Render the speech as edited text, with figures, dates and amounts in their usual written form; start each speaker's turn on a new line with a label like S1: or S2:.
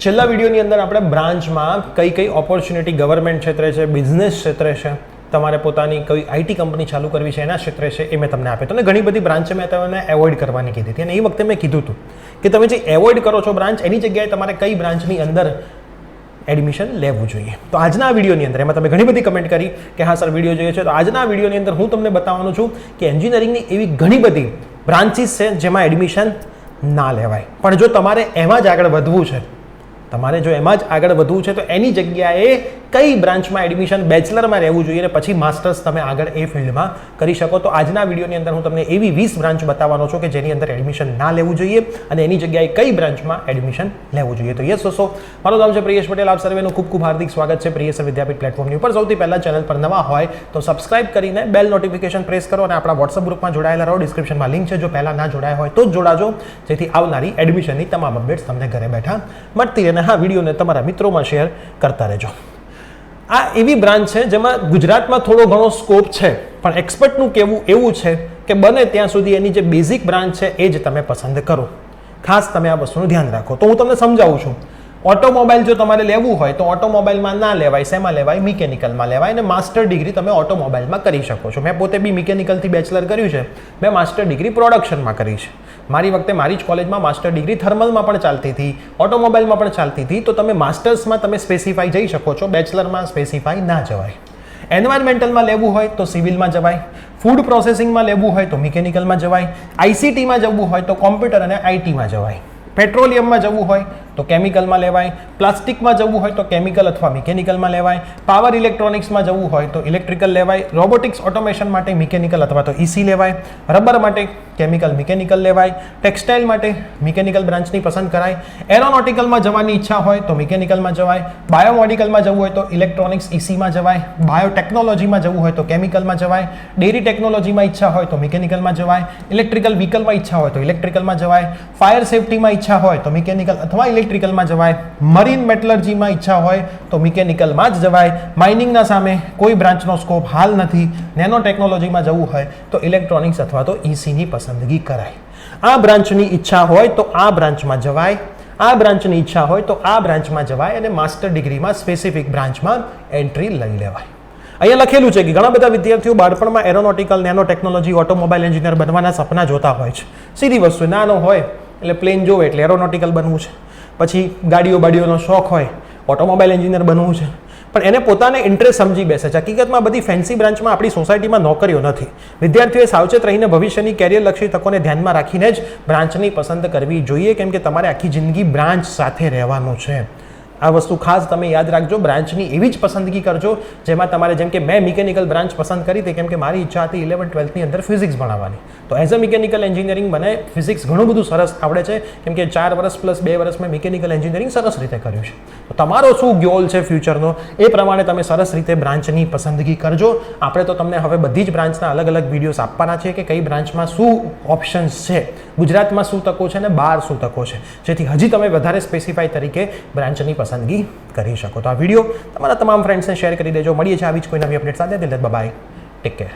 S1: છેલ્લા વિડીયોની અંદર આપણે બ્રાન્ચમાં કઈ કઈ ઓપોર્ચ્યુનિટી ગવર્મેન્ટ ક્ષેત્રે છે, બિઝનેસ ક્ષેત્રે છે, તમારે પોતાની કોઈ આઈટી કંપની ચાલુ કરવી છે એના ક્ષેત્રે છે એ મેં તમને આપ્યો હતો. અને ઘણી બધી બ્રાન્ચ મેં તમને એવોઇડ કરવાની કીધી હતી અને એ વખતે મેં કીધું હતું કે તમે જે એવોઇડ કરો છો બ્રાન્ચ, એની જગ્યાએ તમારે કઈ બ્રાન્ચની અંદર એડમિશન લેવું જોઈએ. તો આજના વિડીયોની અંદર એમાં તમે ઘણી બધી કમેન્ટ કરી કે હા સર વિડીયો જોઈએ છે, તો આજના વિડીયોની અંદર હું તમને બતાવવાનું છું કે એન્જિનિયરિંગની એવી ઘણી બધી બ્રાન્ચીસ છે જેમાં એડમિશન ના લેવાય. પણ જો તમારે એમાં જ આગળ વધવું છે, તો એની જગ્યાએ કઈ બ્રાન્ચમાં એડમિશન બેચલરમાં રહેવું જોઈએ અને પછી માસ્ટર્સ તમે આગળ એ ફિલ્ડમાં કરી શકો. તો આજના વિડીયોની અંદર હું તમને એવી 20 બ્રાન્ચ બતાવવાનો છું કે જેની અંદર એડમિશન ના લેવું જોઈએ અને એની જગ્યાએ કઈ બ્રાન્ચમાં એડમિશન લેવું જોઈએ. તો યસ દોસ્તો, મારું નામ છે પ્રિયેશ પટેલ. આપ સર્વેનું ખૂબ ખૂબ હાર્દિક સ્વાગત છે પ્રિયેશ વિદ્યાપીઠ પ્લેટફોર્મની ઉપર. સૌથી પહેલા ચેનલ પર નવા હોય તો સબસ્ક્રાઇબ કરીને બેલ નોટિફિકેશન પ્રેસ કરો અને આપણા વોટ્સઅપ ગ્રુપમાં જોડાયેલા રહો. ડિસ્ક્રિપ્શનમાં લિંક છે, જો પહેલા ના જોડાયા હોય તો જ જોડાજો, જેથી આવનારી એડમિશનની તમામ અપડેટ્સ તમને ઘરે બેઠા મળતી. અને હા, વિડીયોને તમારા મિત્રોમાં શેર કરતા રહેજો. આ એવી બ્રાન્ચ છે જેમાં ગુજરાતમાં થોડો ઘણો સ્કોપ છે, પણ એક્સપર્ટનું કહેવું એવું છે કે બને ત્યાં સુધી એની જે બેઝિક બ્રાન્ચ છે એ જ તમે પસંદ કરો. ખાસ તમે આ વસ્તુનું ધ્યાન રાખો. તો હું તમને સમજાવું છું. ઓટોમોબાઈલ જો તમારે લેવું હોય તો ઓટોમોબાઈલમાં ના લેવાય. શેમાં લેવાય? મિકેનિકલમાં લેવાય. અને માસ્ટર ડિગ્રી તમે ઓટોમોબાઈલમાં કરી શકો છો. મેં પોતે બી મિકેનિકલથી બેચલર કર્યું છે. મેં માસ્ટર ડિગ્રી પ્રોડક્શનમાં કરી છે. મારી વખતે મારી જ કોલેજમાં માસ્ટર ડિગ્રી થર્મલમાં પણ ચાલતી હતી, ઓટોમોબાઈલમાં પણ ચાલતી હતી. તો તમે માસ્ટર્સમાં તમે સ્પેસિફાઈ જઈ શકો છો, બેચલરમાં સ્પેસિફાઈ ના જવાય. એન્વાયરમેન્ટલમાં લેવું હોય તો સિવિલમાં જવાય, ફૂડ પ્રોસેસિંગમાં લેવું હોય તો મિકેનિકલમાં જવાય, આઈસીટીમાં જવું હોય તો કોમ્પ્યુટર અને આઈટીમાં જવાય, પેટ્રોલિયમમાં જવું હોય તો કેમિકલમાં લેવાય, પ્લાસ્ટિકમાં જવું હોય તો કેમિકલ અથવા મિકેનિકલમાં લેવાય, પાવર ઇલેક્ટ્રોનિક્સમાં જવું હોય તો ઇલેક્ટ્રિકલ લેવાય, રોબોટિક્સ ઓટોમેશન માટે મિકેનિકલ અથવા તો ઈસી લેવાય, રબર માટે કેમિકલ મિકેનિકલ લેવાય, ટેક્સટાઇલ માટે મિકેનિકલ બ્રાન્ચની પસંદ કરાય, એરોનોટિકલમાં જવાની ઈચ્છા હોય તો મિકેનિકલમાં જવાય, બાયોમેડિકલમાં જવું હોય તો ઇલેક્ટ્રોનિક્સ ઈસીમાં જવાય, બાયોટેકનોલોજીમાં જવું હોય તો કેમિકલમાં જવાય, ડેરી ટેકનોલોજીમાં ઈચ્છા હોય તો મિકેનિકલમાં જવાય, ઇલેક્ટ્રિકલ વ્હીકલમાં ઈચ્છા હોય તો ઇલેક્ટ્રિકલમાં જવાય, ફાયર સેફટીમાં ઈચ્છા હોય તો મિકેનિકલ અથવા ઇલેક્ટ્રિકલમાં જવાય, મરીન મેટલર્જીમાં ઈચ્છા હોય તો મિકેનિકલમાં જ જવાય. માઇનિંગના સામે કોઈ બ્રાન્ચનો સ્કોપ હાલ નથી. નેનો ટેકનોલોજીમાં જવું હોય તો ઇલેક્ટ્રોનિક્સ અથવા તો ઈસીની પસંદગી કરાય. આ બ્રાન્ચની ઈચ્છા હોય તો આ બ્રાન્ચમાં જવાય, આ બ્રાન્ચની ઈચ્છા હોય તો આ બ્રાન્ચમાં જવાય અને માસ્ટર ડિગ્રીમાં સ્પેસિફિક બ્રાન્ચમાં એન્ટ્રી લઈ લેવાય. અહીંયા લખેલું છે કે ઘણા બધા વિદ્યાર્થીઓ બાળપણમાં aeronautical, nano technology, automobile engineer બનવાના સપના જોતા હોય છે. સીધી વસ્તુ, નાનો હોય એટલે પ્લેન જોવે એટલે એરોનોટિકલ બનવું છે, પછી બાડીઓનો શોખ હોય ઓટોમોબાઈલ એન્જિનિયર બનવું છે. પણ એને પોતાને ઇન્ટરેસ્ટ સમજી બેસે છે. હકીકતમાં બધી ફેન્સી બ્રાન્ચમાં આપણી સોસાયટીમાં નોકરીઓ નથી. વિદ્યાર્થીઓએ સાવચેત રહીને ભવિષ્યની કેરિયરલક્ષી તકોને ધ્યાનમાં રાખીને જ બ્રાન્ચની પસંદ કરવી જોઈએ, કેમ કે તમારે આખી જિંદગી બ્રાન્ચ સાથે રહેવાનું છે. આ વસ્તુ ખાસ તમે યાદ રાખજો. બ્રાન્ચની એવી જ પસંદગી કરજો જેમાં તમારે, જેમ કે મેં મિકેનિકલ બ્રાન્ચ પસંદ કરી હતી કેમ કે મારી ઈચ્છા હતી 11th-12thની અંદર ફિઝિક્સ ભણાવવાની. તો એઝ અ મિકેનિકલ એન્જિનિયરિંગ મને ફિઝિક્સ ઘણું બધું સરસ આવડે છે, કેમ કે 4 વર્ષ પ્લસ 2 વર્ષ મેં મિકેનિકલ એન્જિનિયરિંગ સરસ રીતે કર્યું છે. તો તમારો શું ગોલ છે ફ્યુચરનો, એ પ્રમાણે તમે સરસ રીતે બ્રાન્ચની પસંદગી કરજો. આપણે તો તમને હવે બધી જ બ્રાન્ચના અલગ અલગ વિડીયોઝ આપવાના છે કે કઈ બ્રાન્ચમાં શું ઓપ્શન્સ છે, ગુજરાતમાં શું તકો છે અને બહાર શું તકો છે, જેથી હજી તમે વધારે સ્પેસિફાઈ તરીકે બ્રાન્ચની પસંદગી કરી શકો. તો આ વિડીયો તમારા તમામ ફ્રેન્ડ્સને શેર કરી દેજો. મળીએ છીએ આવી જ કોઈ નવી અપડેટ સાથે. Bye, take care.